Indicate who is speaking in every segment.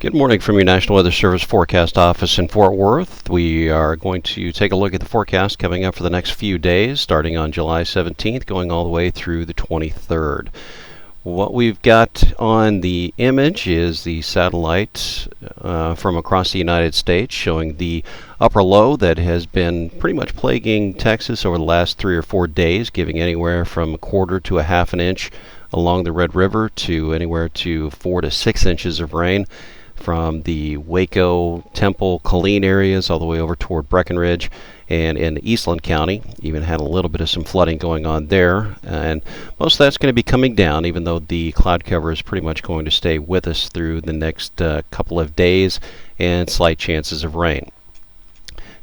Speaker 1: Good morning from your National Weather Service forecast office in Fort Worth. We are going to take a look at the forecast coming up for the next few days, starting on July 17th, going all the way through the 23rd. What we've got on the image is the satellite from across the United States showing the upper low that has been pretty much plaguing Texas over the last 3 or 4 days, giving anywhere from a quarter to a half an inch along the Red River to anywhere to 4 to 6 inches of rain from the Waco, Temple, Killeen areas all the way over toward Breckenridge and in Eastland County. Even had a little bit of some flooding going on there, and most of that's going to be coming down, even though the cloud cover is pretty much going to stay with us through the next couple of days, and slight chances of rain.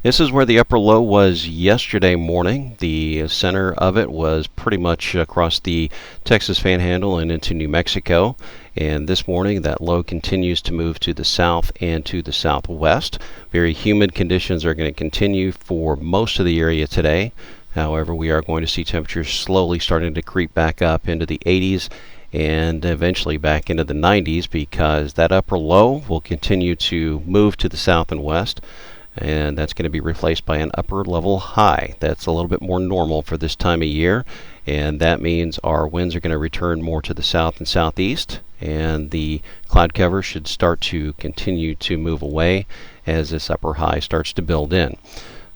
Speaker 1: This is where the upper low was yesterday morning. The center of it was pretty much across the Texas Panhandle and into New Mexico. And this morning, that low continues to move to the south and to the southwest. Very humid conditions are going to continue for most of the area today. However, we are going to see temperatures slowly starting to creep back up into the 80s and eventually back into the 90s, because that upper low will continue to move to the south and west. And that's going to be replaced by an upper level high. That's a little bit more normal for this time of year, and that means our winds are going to return more to the south and southeast, and the cloud cover should start to continue to move away as this upper high starts to build in.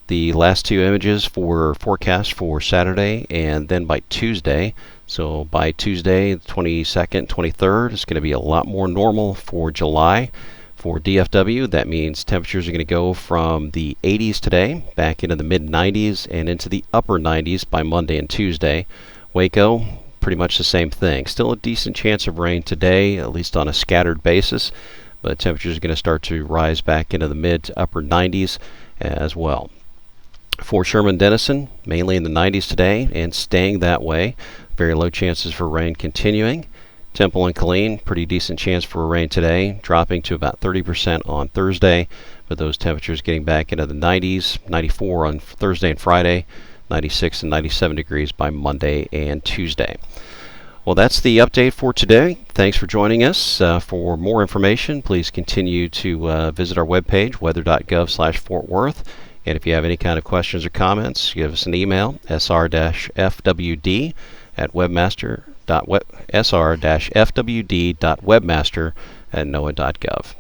Speaker 1: The last two images for forecast for Saturday and then by Tuesday. So by Tuesday, the 22nd, 23rd, it's going to be a lot more normal for July. For DFW, that means temperatures are going to go from the 80s today back into the mid-90s and into the upper 90s by Monday and Tuesday. Waco, pretty much the same thing. Still a decent chance of rain today, at least on a scattered basis, but temperatures are going to start to rise back into the mid to upper 90s as well. For Sherman-Denison, mainly in the 90s today and staying that way. Very low chances for rain continuing. Temple and Killeen, pretty decent chance for rain today, dropping to about 30% on Thursday, but those temperatures getting back into the 90s, 94 on Thursday and Friday, 96 and 97 degrees by Monday and Tuesday. Well, that's the update for today. Thanks for joining us. For more information, please continue to visit our webpage, weather.gov/FortWorth. And if you have any kind of questions or comments, give us an email, sr-fwd@webmaster.sr-fwd.webmaster@noaa.gov.